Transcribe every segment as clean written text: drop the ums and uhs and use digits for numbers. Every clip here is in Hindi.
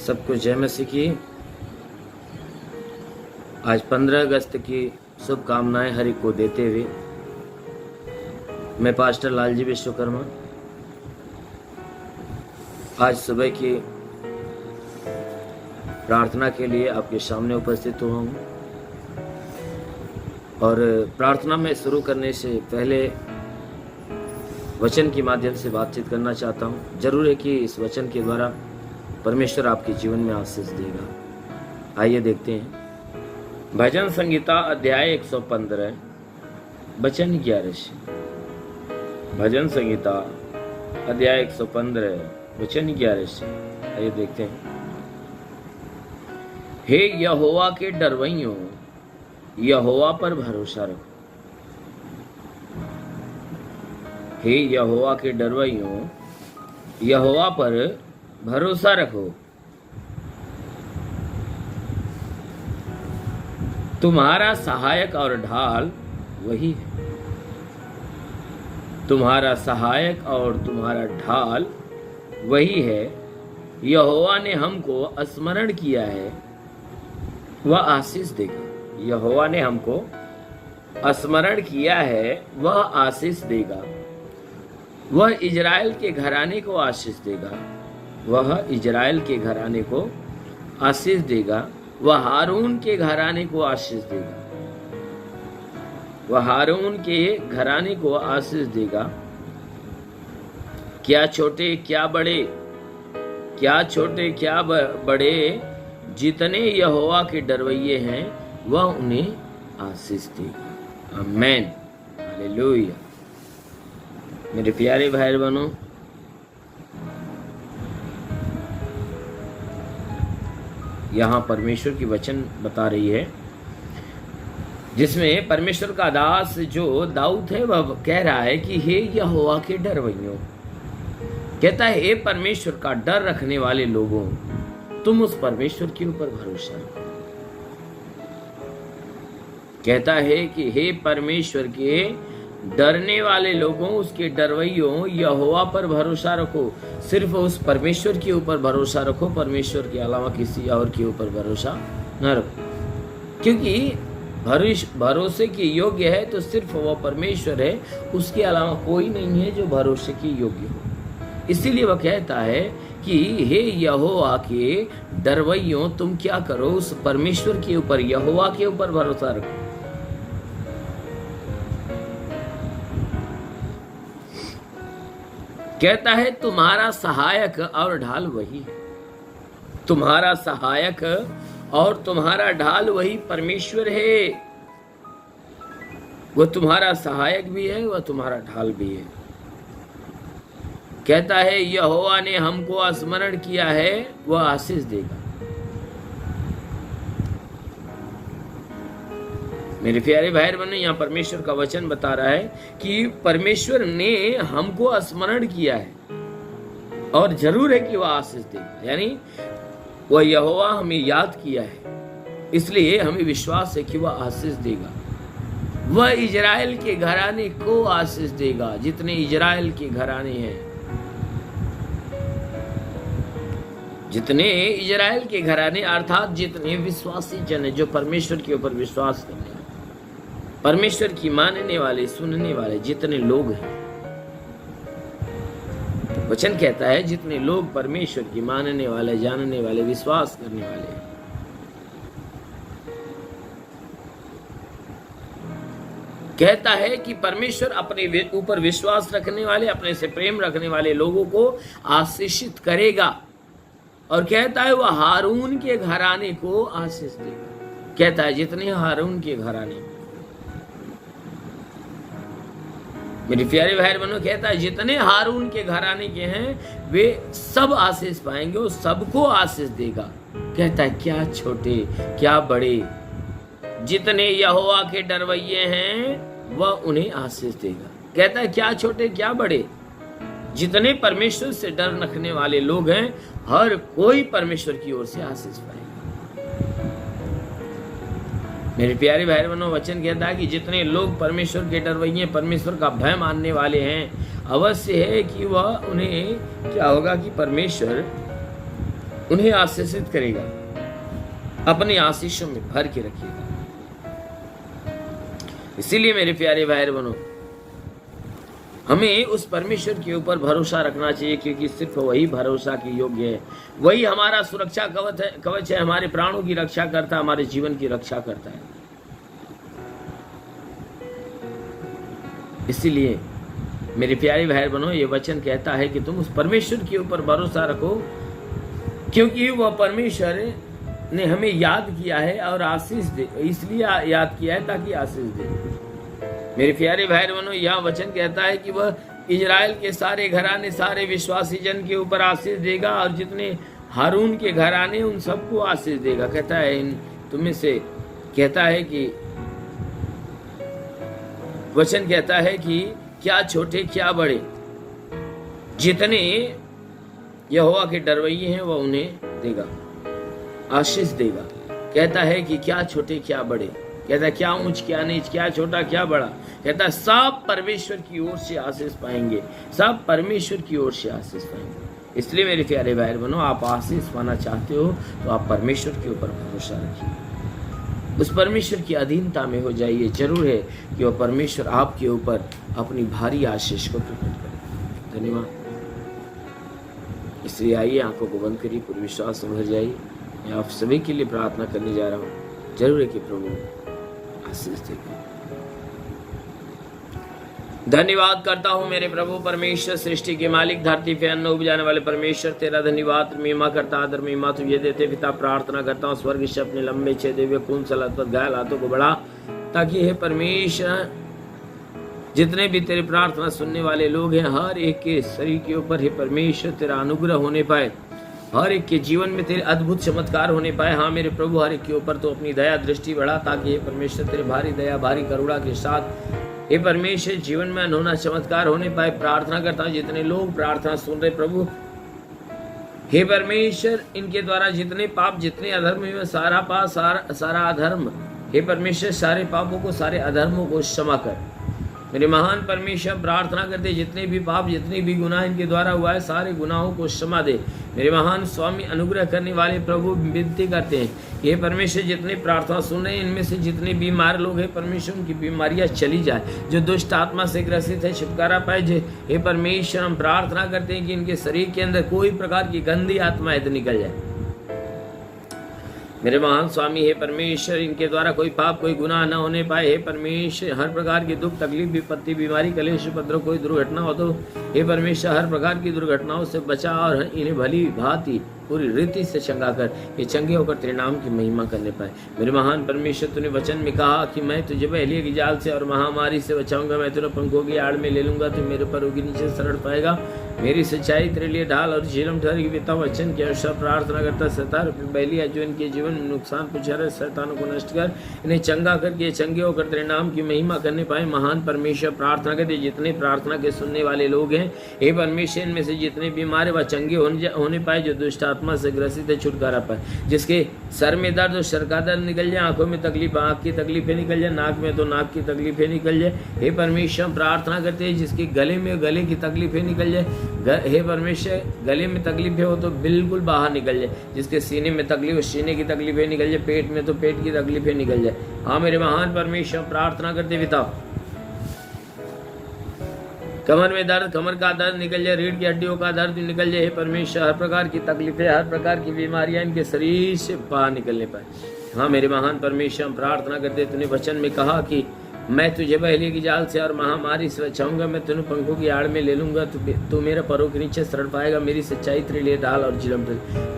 सबको जय मसीह की। आज 15 अगस्त की शुभकामनाएं हरि को देते हुए मैं पास्टर लालजी विश्वकर्मा आज सुबह की प्रार्थना के लिए आपके सामने उपस्थित हुआ हूँ। और प्रार्थना में शुरू करने से पहले वचन के माध्यम से बातचीत करना चाहता हूँ। जरूर है कि इस वचन के द्वारा परमेश्वर आपके जीवन में आशीष देगा। आइए देखते हैं भजन संगीता अध्याय 115 वचन 11 से। भजन संगीता अध्याय 115 वचन 11 से। आइए देखते हैं। हे यहोवा के डरवैयों, यहोवा पर भरोसा रखो। हे यहोवा के डरवैयों, यहोवा पर भरोसा रखो। तुम्हारा सहायक और ढाल वही है। तुम्हारा सहायक और तुम्हारा ढाल वही है। यहोवा ने हमको स्मरण किया है, वह आशीष देगा। यहोवा ने हमको स्मरण किया है, वह आशीष देगा। वह इजराइल के घराने को आशीष देगा। वह इजराइल के घराने को आशीष देगा। वह हारून के घराने को आशीष देगा। वह हारून के घराने को आशीष देगा। क्या छोटे क्या बड़े, क्या छोटे क्या बड़े, जितने यहोवा के डरवैये हैं वह उन्हें आशीष देगा। आमीन, हालेलुया। मेरे प्यारे भाई बहनों, यहाँ परमेश्वर की वचन बता रही है, जिसमें परमेश्वर का दास जो दाऊद है वह कह रहा है कि हे यहोवा के डरवैयों, कहता है हे परमेश्वर का डर रखने वाले लोगों, तुम उस परमेश्वर के ऊपर भरोसा रखो। कहता है कि हे परमेश्वर के डरने वाले लोगों, उसके डरवैयों, यहोवा पर भरोसा रखो। सिर्फ उस परमेश्वर के ऊपर भरोसा रखो, परमेश्वर के अलावा किसी और के ऊपर भरोसा न रखो। क्योंकि भरोसे के योग्य है तो सिर्फ वो परमेश्वर है, उसके अलावा कोई नहीं है जो भरोसे के योग्य हो। इसीलिए वह कहता है कि हे यहोवा के डरवैयों, तुम क्या करो, उस परमेश्वर के ऊपर, यहोवा के ऊपर भरोसा रखो। कहता है तुम्हारा सहायक और ढाल वही है। तुम्हारा सहायक और तुम्हारा ढाल वही परमेश्वर है। वह तुम्हारा सहायक भी है, वह तुम्हारा ढाल भी है। कहता है यहोवा ने हमको स्मरण किया है, वह आशीष देगा। मेरे प्यारे भाई बहनों, यहाँ परमेश्वर का वचन बता रहा है कि परमेश्वर ने हमको स्मरण किया है और जरूर है कि वह आशीष देगा। यानी वह यहोवा हमें याद किया है, इसलिए हमें विश्वास है कि वह आशीष देगा। वह इजराइल के घराने को आशीष देगा। जितने इजराइल के घराने हैं, जितने इजराइल के घराने अर्थात जितने विश्वासी जन है, जो परमेश्वर के ऊपर विश्वास करने, परमेश्वर की मानने वाले, सुनने वाले जितने लोग हैं, वचन कहता है जितने लोग परमेश्वर की मानने वाले, जानने वाले, विश्वास करने वाले हैं, कहता है कि परमेश्वर अपने ऊपर विश्वास रखने वाले, अपने से प्रेम रखने वाले लोगों को आशीषित करेगा। और कहता है वह हारून के घराने को आशीष देगा। कहता है जितने हारून के घराने, मेरे प्यारे भाई बहनों, कहता है जितने हारून के घराने के हैं वे सब आशीष पाएंगे, वो सबको आशीष देगा। कहता है क्या छोटे क्या बड़े, जितने यहोवा के डरवैये हैं वह उन्हें आशीष देगा। कहता है क्या छोटे क्या बड़े, जितने परमेश्वर से डर रखने वाले लोग हैं, हर कोई परमेश्वर की ओर से आशीष पाएगा। मेरे प्यारे भाई बहनों, वचन कहता है कि जितने लोग परमेश्वर के डरवैये, परमेश्वर का भय मानने वाले हैं, अवश्य है कि वह उन्हें क्या होगा कि परमेश्वर उन्हें आशीषित करेगा, अपनी आशीषों में भर के रखिएगा। इसीलिए मेरे प्यारे भाई बहनों, हमें उस परमेश्वर के ऊपर भरोसा रखना चाहिए, क्योंकि सिर्फ वही भरोसा के योग्य है। वही हमारा सुरक्षा कवच है, हमारे प्राणों की रक्षा करता है, हमारे जीवन की रक्षा करता है। इसीलिए मेरे प्यारे भाई बहनों, ये वचन कहता है कि तुम उस परमेश्वर के ऊपर भरोसा रखो, क्योंकि वह परमेश्वर ने हमें याद किया है और आशीष दे, इसलिए याद किया है ताकि आशीष दे। मेरे प्यारे भाई बहनों, यह वचन कहता है कि वह इजराइल के सारे घराने, सारे विश्वासी जन के ऊपर आशीष देगा, और जितने हारून के घराने उन सबको आशीष देगा। कहता है इन तुम्हें से, कहता है कि वचन कहता है कि क्या छोटे क्या बड़े, जितने यहोवा के डरवैये हैं वह उन्हें देगा, आशीष देगा। कहता है कि क्या छोटे क्या बड़े, कहता है क्या ऊंच क्या नीच, क्या छोटा क्या बड़ा, कहता है सब परमेश्वर की ओर से आशीष पाएंगे, सब परमेश्वर की ओर से आशीष पाएंगे। इसलिए मेरे प्यारे भाई बहनों, आप आशीष पाना चाहते हो तो आप परमेश्वर के ऊपर भरोसा रखिए, उस परमेश्वर की अधीनता में हो जाइए। जरूर है कि वह परमेश्वर आपके ऊपर अपनी भारी आशीष को प्रकट करे। धन्यवाद। इसलिए आइए, आंखों को बंद करिए, पूरे विश्वास से भर जाइए। मैं आप सभी के लिए प्रार्थना करने जा रहा हूँ। जरूर है कि प्रभु आशीष देगा। धन्यवाद करता हूँ मेरे प्रभु परमेश्वर, सृष्टि के मालिक, धरती पे अन्न उपजाने वाले परमेश्वर, तेरा धन्यवाद महिमा करता, आदर महिमा तुझे देते पिता। प्रार्थना करता हूँ स्वर्ग से अपने लंबे छे दिव्य खून सलात पर घायल हाथों को बढ़ा, ताकि हे परमेश्वर जितने भी तेरी प्रार्थना सुनने वाले लोग हैं, हर एक के शरीर के ऊपर हे परमेश्वर तेरा अनुग्रह होने पाए, हर एक के जीवन में तेरे अद्भुत चमत्कार होने पाए। हाँ मेरे प्रभु, हर एक के ऊपर तो अपनी दया दृष्टि बढ़ा, ताकि हे परमेश्वर तेरे भारी दया भारी करुणा के साथ हे परमेश्वर जीवन में अनहोना चमत्कार होने पाए। प्रार्थना करता हूँ जितने लोग प्रार्थना सुन रहे प्रभु, हे परमेश्वर इनके द्वारा जितने पाप जितने अधर्म हुए, सारा पाप सारा अधर्म, हे परमेश्वर सारे पापों को सारे अधर्मों को क्षमा कर। मेरे महान परमेश्वर प्रार्थना करते जितने भी पाप जितने भी गुनाह इनके द्वारा हुआ है, सारे गुनाहों को क्षमा दे। मेरे महान स्वामी अनुग्रह करने वाले प्रभु विनती करते हैं, ये परमेश्वर जितने प्रार्थना सुन रहे हैं, इनमें से जितने बीमार लोग हैं परमेश्वर उनकी बीमारियां चली जाए, जो दुष्ट आत्मा से ग्रसित है छुटकारा पाए। हे परमेश्वर हम प्रार्थना करते हैं कि इनके शरीर के अंदर कोई प्रकार की गंदी आत्मा है तो निकल जाए। मेरे महान स्वामी हे परमेश्वर इनके द्वारा कोई पाप कोई गुनाह न होने पाए। हे परमेश्वर हर प्रकार की दुख तकलीफ विपत्ति बीमारी कलेश उपद्रव कोई दुर्घटना हो तो हे परमेश्वर हर प्रकार की दुर्घटनाओं से बचा, और इन्हें भली भांति पूरी रीति से चंगा कर, ये चंगे होकर तेरे नाम की महिमा करने पाए। मेरे महान परमेश्वर तूने वचन में कहा कि मैं तुझे बहलिए की जाल से और महामारी से बचाऊंगा, मैं तुझे पंखों की आड़ में ले लूंगा, तू मेरे पर उगी नीचे शरण पाएगा। मेरी सच्चाई तेरे लिए ढाल और झीलम ठहरेगी। पिता वचन के अनुसार प्रार्थना करता शैतान बहलिया जो इनके जीवन में नुकसान पहुंचा रहे, शैतानों को नष्ट कर, इन्हें चंगा करके चंगे होकर तेरे नाम की महिमा करने पाए। महान परमेश्वर प्रार्थना करते जितने प्रार्थना के सुनने वाले लोग हैं, हे परमेश्वर इनमें से जितने बीमार है वह चंगे होने पाए, जो दुष्ट आत्मा से ग्रसित है छुटकारा पाए, जिसके सर में दर्द और सर का दर्द निकल जाए, आंखों में तकलीफ आंख की तकलीफें निकल जाए, नाक में तो नाक की तकलीफें निकल जाए। हे परमेश्वर प्रार्थना करते हैं जिसके गले में गले की तकलीफें निकल जाए, हे परमेश्वर गले में तकलीफें हो तो बिल्कुल बाहर निकल जाए, जिसके सीने में तकलीफ हो सीने की तकलीफें निकल जाए, पेट में तो पेट की तकलीफें निकल जाए। हाँ मेरे महान परमेश्वर प्रार्थना करते पिता कमर में दर्द कमर का दर्द निकल जाए, रीढ़ की हड्डियों का दर्द निकल जाए। हे परमेश्वर हर प्रकार की तकलीफें हर प्रकार की बीमारियां इनके शरीर से बाहर निकलने पाए। हाँ मेरे महान परमेश्वर प्रार्थना करते तूने वचन में कहा कि मैं तुझे बहलिए की जाल से और महामारी से बचाऊंगा, मैं तुझे पंखों की आड़ में ले लूंगा, तू मेरे पैरों के नीचे शरण पाएगा। मेरी सच्चाई तेरे लिए ढाल और झिलम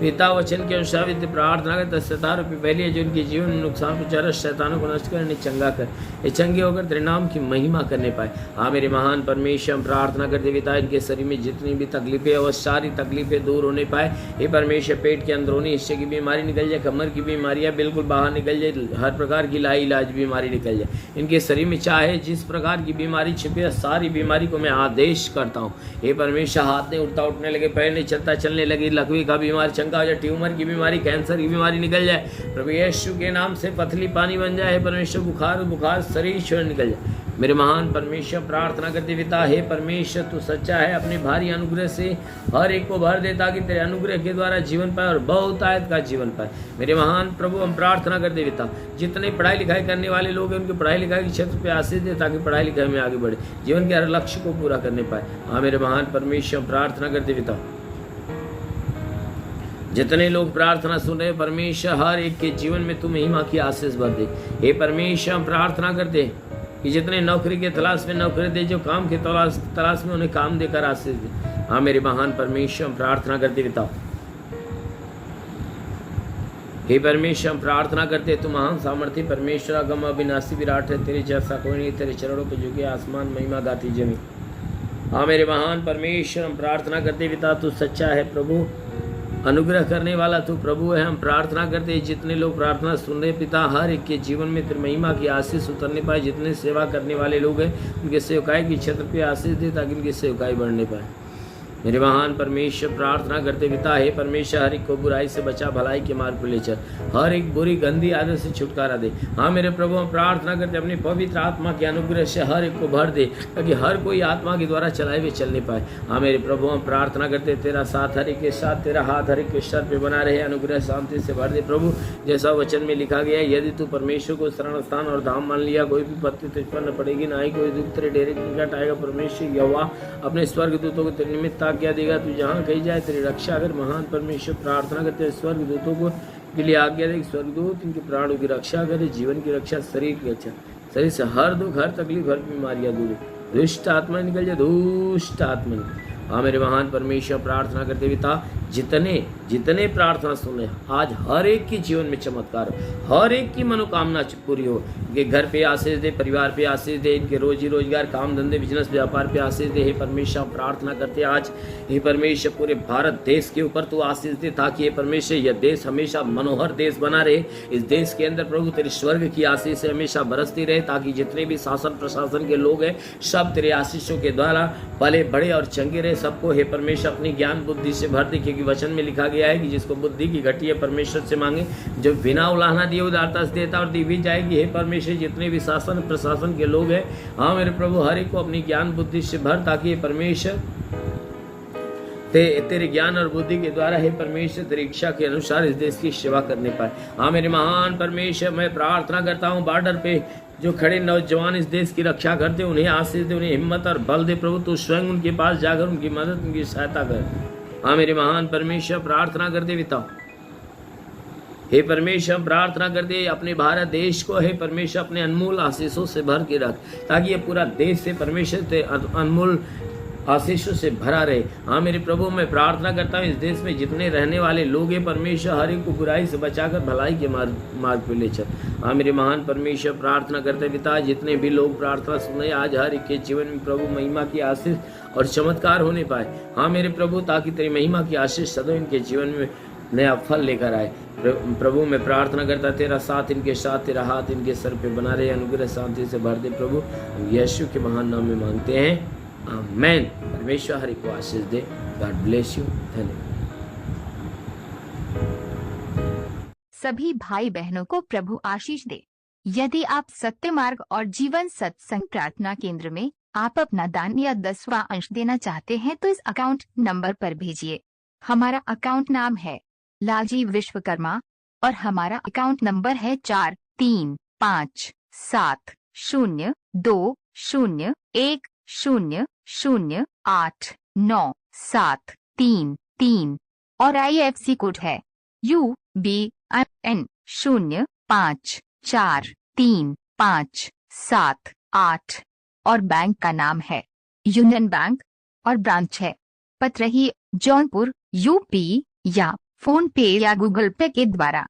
पिता वचन के अनुसार प्रार्थना करता शैतान बहलिए जो उनके जीवन में नुकसान पहुंचा शैतानों को नष्ट कर चंगा कर, ये चंगे होकर तेरे नाम की महिमा करने पाए। हाँ मेरे महान परमेश्वर प्रार्थना करते पिता इनके शरीर में जितनी भी तकलीफें वो सारी तकलीफें दूर होने पाए। हे परमेश्वर पेट के अंदरूनी हिस्से की बीमारी निकल जाए, कमर की बीमारियां बिल्कुल बाहर निकल जाए, हर प्रकार की लाइलाज बीमारी निकल जाए। इनके शरीर में चाहे जिस प्रकार की बीमारी छिपी है सारी बीमारी को मैं आदेश करता हूँ। हे परमेश्वर हाथ नहीं उठता उठने लगे, पैर नहीं चलता चलने लगी, लकवी का बीमारी चंगा हो जाए, ट्यूमर की बीमारी कैंसर की बीमारी निकल जाए प्रभु यीशु के नाम से, पथली पानी बन जाए। हे परमेश्वर बुखार शरीर छोड़ निकल जाए। मेरे महान परमेश्वर प्रार्थना करते पिता, हे परमेश्वर तू सच्चा है, अपने भारी अनुग्रह से हर एक को भर दे ताकि तेरे अनुग्रह के द्वारा जीवन पाए और बहुतायत का जीवन पाए। मेरे महान प्रभु हम प्रार्थना करते पिता, जितने पढ़ाई लिखाई करने वाले लोग हैं उनकी पढ़ाई लिखाई के क्षेत्र पे आशीष दे ताकि पढ़ाई लिखाई में आगे बढ़े, जीवन के हर लक्ष्य को पूरा करने पाए। हाँ मेरे महान परमेश्वर प्रार्थना करते पिता, जितने लोग प्रार्थना सुन रहे परमेश्वर हर एक के जीवन में तू महिमा की आशीष भर दे। हे परमेश्वर हम प्रार्थना करते कि जितने नौकरी के तलाश में नौकरी दे, जो काम के तलाश में उन्हें काम देकर आशीष दे। हाँ मेरे महान परमेश्वर हम प्रार्थना करते पिता, हे परमेश्वर हम प्रार्थना करते, तू महान सामर्थ्य परमेश्वर अगम अविनाशी विराट है, तेरे जैसा कोई नहीं, तेरे चरणों पर झुके आसमान महिमा गाती जमी। हाँ मेरे महान परमेश्वर हम प्रार्थना करते पिता, तू सच्चा है प्रभु, अनुग्रह करने वाला तू प्रभु है। हम प्रार्थना करते हैं जितने लोग प्रार्थना सुन रहे पिता, हर एक के जीवन में तेरी महिमा की आशीष उतरने पाए। जितने सेवा करने वाले लोग हैं उनके सेवकाई की क्षेत्र पे आशीष दे ताकि उनकी सेवकाई बढ़ने पाए। मेरे महान परमेश्वर प्रार्थना करते पिता, हे परमेश्वर हर एक को बुराई से बचा, भलाई के मार्ग पर ले चल, हर एक बुरी गंदी आदत से छुटकारा दे। हाँ मेरे प्रभु हम प्रार्थना करते अपनी पवित्र आत्मा के अनुग्रह से हर एक को भर दे ताकि हर कोई आत्मा के द्वारा चलाए हुए चलने पाए। हाँ मेरे प्रभु हम प्रार्थना करते तेरा साथ हर एक के साथ, तेरा हाथ हर एक के सर पे बना रहे, अनुग्रह शांति से भर दे प्रभु। जैसा वचन में लिखा गया है, यदि तू परमेश्वर को शरण स्थान और धाम मान लिया, कोई भी पत्ती तुझ पर न पड़ेगी, ना ही कोई दुख तेरे डेरे निकट आएगा। परमेश्वर यहोवा अपने स्वर्ग दूतों को तेरे निमित्त आज्ञा देगा, तू जहाँ कहीं जाए तेरी रक्षा कर। महान परमेश्वर प्रार्थना करते हैं स्वर्ग दूतों को के लिए आज्ञा दे, स्वर्गदूत इनके प्राणों की रक्षा करे, जीवन की रक्षा, शरीर की रक्षा, शरीर से हर दुख हर तकलीफ हर बीमारियां दूर, दुष्ट आत्मा निकल जाए, दुष्ट आत्मा निकल। हाँ मेरे महान परमेश्वर प्रार्थना करते पिता, जितने जितने प्रार्थना सुने आज हर एक के जीवन में चमत्कार हो, हर एक की मनोकामना पूरी हो, इनके घर पे आशीष दे, परिवार पे आशीष दे, इनके रोजी रोजगार काम धंधे बिजनेस व्यापार पे आशीष दे। हे परमेश्वर प्रार्थना करते आज, हे परमेश्वर पूरे भारत देश के ऊपर तू आशीष दे ताकि हे परमेश्वर यह देश हमेशा मनोहर देश बना रहे। इस देश के अंदर प्रभु तेरे स्वर्ग की आशीष हमेशा बरसती रहे ताकि जितने भी शासन प्रशासन के लोग हैं सब तेरे आशीषों के द्वारा पले बड़े और चंगे रहे। सबको हे परमेश्वर अपनी ज्ञान बुद्धि से भर दे, क्योंकि वचन में लिखा गया है कि जिसको बुद्धि की घटी है परमेश्वर से मांगे, जो बिना उलाहना दिए उदारता से देता और दी भी जाएगी। हे परमेश्वर जितने भी शासन प्रशासन के लोग हैं, हाँ मेरे प्रभु हर एक को अपनी ज्ञान बुद्धि से भर ताकि परमेश्वर तेरे ज्ञान और बुद्धि के द्वारा हे परमेश्वर तेरी इच्छा के अनुसार इस देश की सेवा करने पाए। हाँ मेरे महान परमेश्वर मैं प्रार्थना करता हूँ बॉर्डर पे जो खड़े नौजवान इस देश की रक्षा करते, उन्हें आशीष दे, उन्हें हिम्मत और बल दे प्रभु। तू स्वयं उनके पास जाकर उनकी मदद उनकी सहायता कर। हाँ मेरे महान परमेश्वर प्रार्थना करते पिता, हे परमेश्वर प्रार्थना करते अपने भारत देश को हे परमेश्वर अपने अनमोल आशीषों से भर के रख ताकि ये पूरा देश से परमेश्वर से अनमोल आशीषों से भरा रहे। हाँ मेरे प्रभु मैं प्रार्थना करता हूँ इस देश में जितने रहने वाले लोग हैं परमेश्वर हर एक को बुराई से बचाकर भलाई के मार्ग पर ले चल। हाँ मेरे महान परमेश्वर प्रार्थना करते पिता, जितने भी लोग प्रार्थना सुने आज हर एक के जीवन में प्रभु महिमा की आशीष और चमत्कार होने पाए। हाँ मेरे प्रभु ताकि तेरी महिमा की आशीष सदैव इनके जीवन में नया फल लेकर आए। प्रभु मैं प्रार्थना करता तेरा साथ इनके साथ, तेरा हाथ इनके सर पे बना रहे, अनुग्रह शांति से भर दे प्रभु। यीशु के महान नाम में मांगते हैं, आमेन। परमेश्वर हरि को आशीष दे। God bless you. धन्यवाद। सभी भाई बहनों को प्रभु आशीष दे। यदि आप सत्य मार्ग और जीवन सत्संग प्रार्थना केंद्र में आप अपना दान या 10वां अंश देना चाहते हैं तो इस अकाउंट नंबर पर भेजिए। हमारा अकाउंट नाम है लालजी विश्वकर्मा और हमारा अकाउंट नंबर है 43572001089733 और IFC कोड है UBIN 054357 और बैंक का नाम है यूनियन बैंक और ब्रांच है पतरही जौनपुर UP या फोन पे या गूगल पे के द्वारा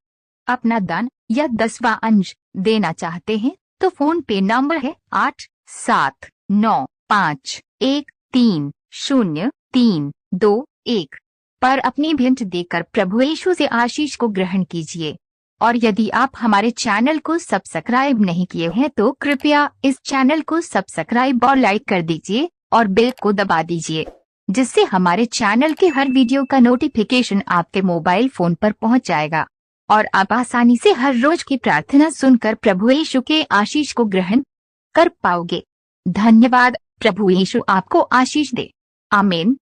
अपना दान या 10वां अंश देना चाहते हैं तो फोन पे नंबर है 8795130321 पर अपनी भेंट देकर प्रभु यीशु से आशीष को ग्रहण कीजिए। और यदि आप हमारे चैनल को सब्सक्राइब नहीं किए हैं तो कृपया इस चैनल को सब्सक्राइब और लाइक कर दीजिए और बेल को दबा दीजिए जिससे हमारे चैनल के हर वीडियो का नोटिफिकेशन आपके मोबाइल फोन पर पहुंच जाएगा और आप आसानी से हर रोज की प्रार्थना सुनकर प्रभु यीशु के आशीष को ग्रहण कर पाओगे। धन्यवाद। प्रभु यीशु आपको आशीष दे। आमीन।